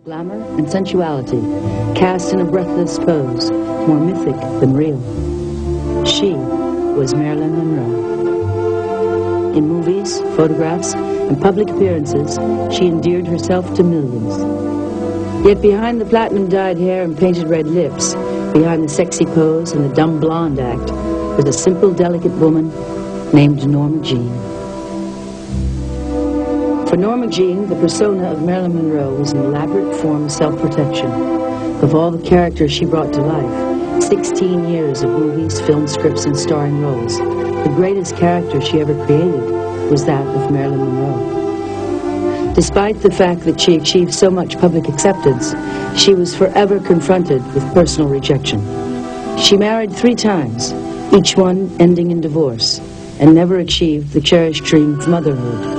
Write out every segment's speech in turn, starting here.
Glamour and sensuality, cast in a breathless pose, more mythic than real. She was Marilyn Monroe. In movies, photographs, and public appearances, she endeared herself to millions. Yet behind the platinum-dyed hair and painted red lips, behind the sexy pose and the dumb blonde act, was a simple, delicate woman named Norma Jean. For Norma Jean, the persona of Marilyn Monroe was an elaborate form of self-protection. Of all the characters she brought to life, 16 years of movies, film scripts, and starring roles, the greatest character she ever created was that of Marilyn Monroe. Despite the fact that she achieved so much public acceptance, she was forever confronted with personal rejection. She married 3 times, each one ending in divorce, and never achieved the cherished dream of motherhood.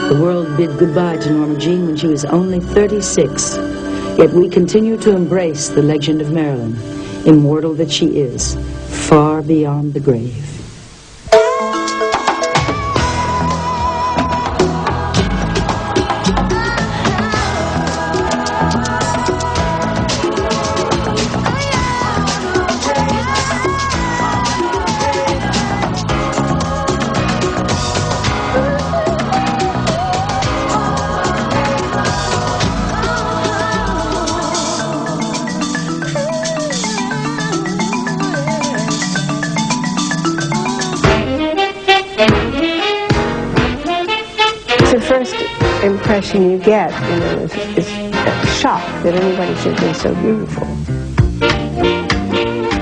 The world bid goodbye to Norma Jean when she was only 36, yet we continue to embrace the legend of Marilyn, immortal that she is, far beyond the grave. The first impression you get, is a shock that anybody should be so beautiful.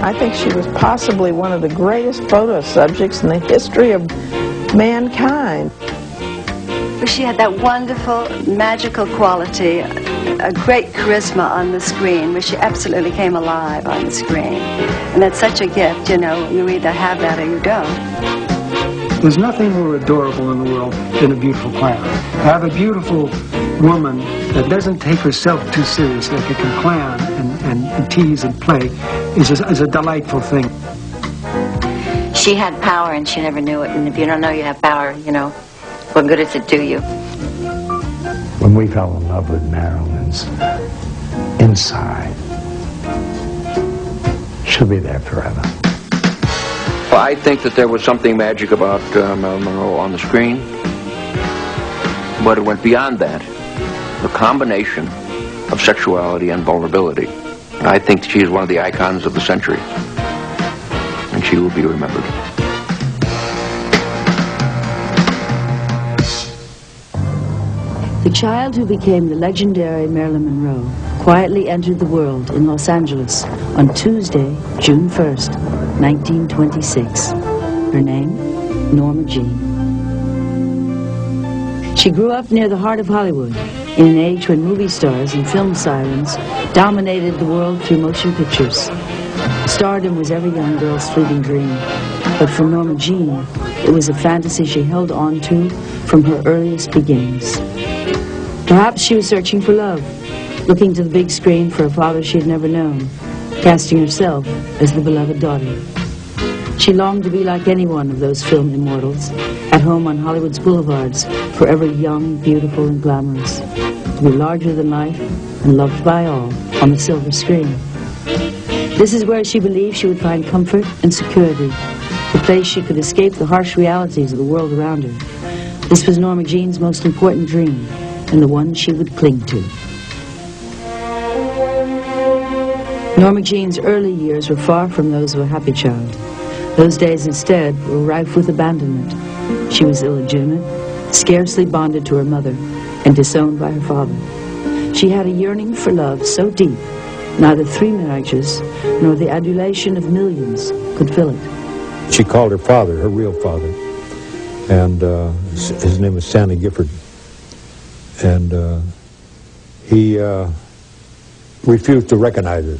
I think she was possibly one of the greatest photo subjects in the history of mankind. She had that wonderful, magical quality, a great charisma on the screen, where she absolutely came alive on the screen. And that's such a gift, you either have that or you don't. There's nothing more adorable in the world than a beautiful clown. To have a beautiful woman that doesn't take herself too seriously, like a clown and tease and play, is a delightful thing. She had power and she never knew it. And if you don't know you have power, what good does it do you? When we fell in love with Marilyn's inside, she'll be there forever. I think that there was something magic about Marilyn Monroe on the screen, but it went beyond that. The combination of sexuality and vulnerability. I think she is one of the icons of the century, and she will be remembered. The child who became the legendary Marilyn Monroe quietly entered the world in Los Angeles on Tuesday, June 1st, 1926. Her name, Norma Jean. She grew up near the heart of Hollywood, in an age when movie stars and film sirens dominated the world through motion pictures. Stardom was every young girl's fleeting dream, but for Norma Jean, it was a fantasy she held on to from her earliest beginnings. Perhaps she was searching for love, looking to the big screen for a father she had never known, casting herself as the beloved daughter. She longed to be like any one of those film immortals, at home on Hollywood's boulevards, forever young, beautiful, and glamorous, to be larger than life and loved by all on the silver screen. This is where she believed she would find comfort and security, the place she could escape the harsh realities of the world around her. This was Norma Jean's most important dream, and the one she would cling to. Norma Jean's early years were far from those of a happy child. Those days instead were rife with abandonment. She was illegitimate, scarcely bonded to her mother, and disowned by her father. She had a yearning for love so deep, neither 3 marriages nor the adulation of millions could fill it. She called her father, her real father, and his name was Stanley Gifford. And he refused to recognize her.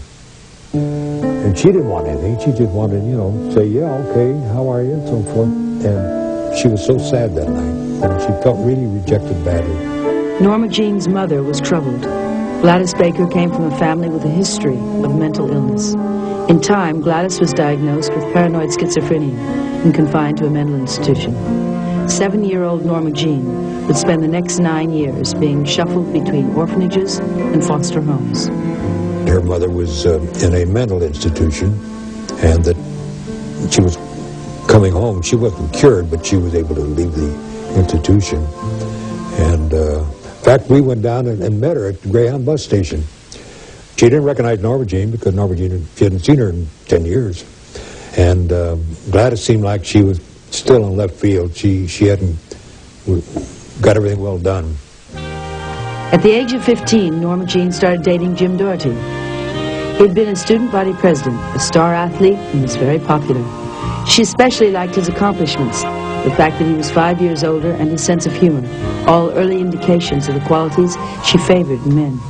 And she didn't want anything. She just wanted, say, yeah, okay, how are you, and so forth. And she was so sad that night. And she felt really rejected badly. Norma Jean's mother was troubled. Gladys Baker came from a family with a history of mental illness. In time, Gladys was diagnosed with paranoid schizophrenia and confined to a mental institution. 7-year-old Norma Jean would spend the next 9 years being shuffled between orphanages and foster homes. Her mother was in a mental institution, and that she was coming home. She wasn't cured, but she was able to leave the institution. And in fact, we went down and met her at the Greyhound bus station. She didn't recognize Norma Jean because Norma Jean, she hadn't seen her in 10 years. And Gladys seemed like she was still in left field. She hadn't got everything well done. At the age of 15, Norma Jean started dating Jim Doherty. He'd been a student body president, a star athlete, and was very popular. She especially liked his accomplishments, the fact that he was 5 years older and his sense of humor, all early indications of the qualities she favored in men.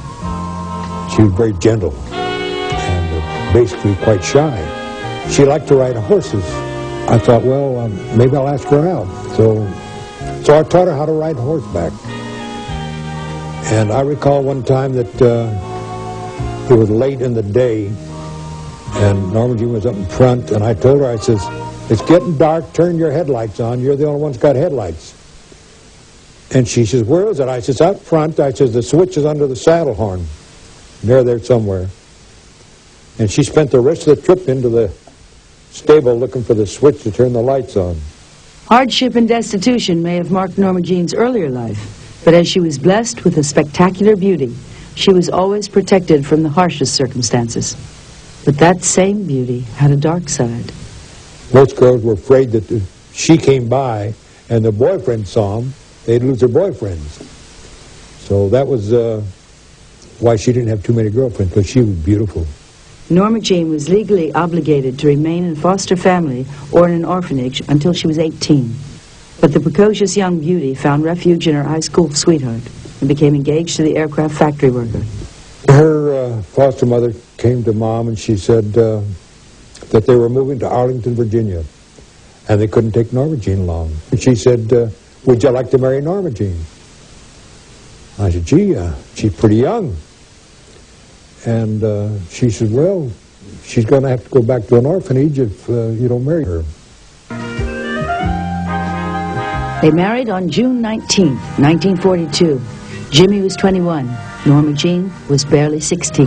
She was very gentle and basically quite shy. She liked to ride horses. I thought, well, maybe I'll ask her out. So I taught her how to ride horseback. And I recall one time that it was late in the day, and Norma Jean was up in front, and I told her, I says, it's getting dark, turn your headlights on. You're the only one that's got headlights. And she says, where is it? I says, out front. I says, the switch is under the saddle horn. Near there somewhere. And she spent the rest of the trip into the stable looking for the switch to turn the lights on. Hardship and destitution may have marked Norma Jean's earlier life, but as she was blessed with a spectacular beauty, she was always protected from the harshest circumstances. But that same beauty had a dark side. Most girls were afraid that if she came by and the boyfriend saw them, they'd lose their boyfriends. So that was why she didn't have too many girlfriends, because she was beautiful. Norma Jean was legally obligated to remain in a foster family or in an orphanage until she was 18. But the precocious young beauty found refuge in her high school sweetheart and became engaged to the aircraft factory worker. Her foster mother came to Mom and she said that they were moving to Arlington, Virginia, and they couldn't take Norma Jean along. And she said, would you like to marry Norma Jean? I said, gee, she's pretty young. And she said, well, she's going to have to go back to an orphanage if you don't marry her. They married on June 19, 1942. Jimmy was 21. Norma Jean was barely 16.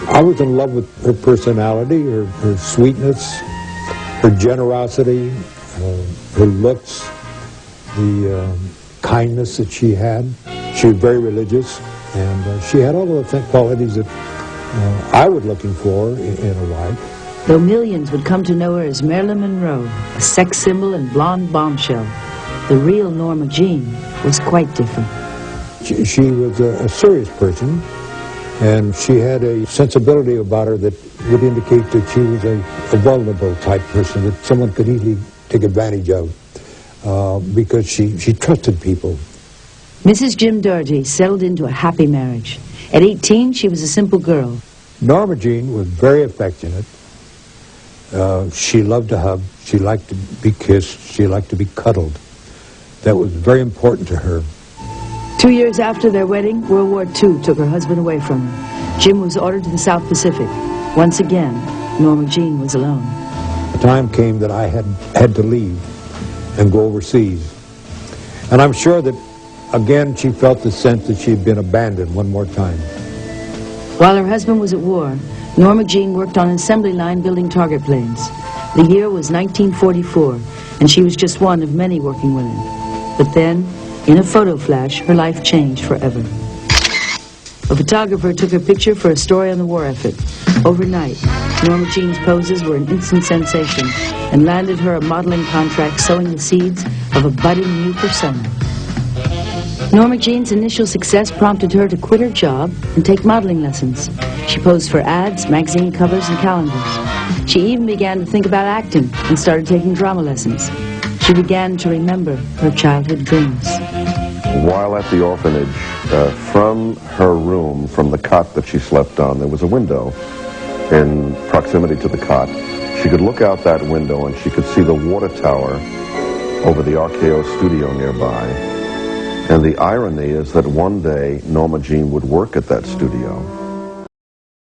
I was in love with her personality, her sweetness, her generosity, her looks, the kindness that she had. She was very religious, and she had all of the qualities that I was looking for in a wife. Though millions would come to know her as Marilyn Monroe, a sex symbol and blonde bombshell, the real Norma Jean was quite different. She was a serious person, and she had a sensibility about her that would indicate that she was a vulnerable type person that someone could easily take advantage of because she trusted people. Mrs. Jim Doherty settled into a happy marriage. At 18, she was a simple girl. Norma Jean was very affectionate. She loved to hug. She liked to be kissed. She liked to be cuddled. That was very important to her. 2 years after their wedding, World War II took her husband away from her. Jim was ordered to the South Pacific. Once again, Norma Jean was alone. The time came that I had to leave and go overseas. And I'm sure that, again, she felt the sense that she had been abandoned one more time. While her husband was at war, Norma Jean worked on an assembly line building target planes. The year was 1944, and she was just one of many working women. But then, in a photo flash, her life changed forever. A photographer took her picture for a story on the war effort. Overnight, Norma Jean's poses were an instant sensation and landed her a modeling contract sowing the seeds of a budding new persona. Norma Jean's initial success prompted her to quit her job and take modeling lessons. She posed for ads, magazine covers, and calendars. She even began to think about acting and started taking drama lessons. She began to remember her childhood dreams. While at the orphanage, from her room, from the cot that she slept on, there was a window in proximity to the cot. She could look out that window and she could see the water tower over the RKO studio nearby. And the irony is that one day Norma Jean would work at that studio.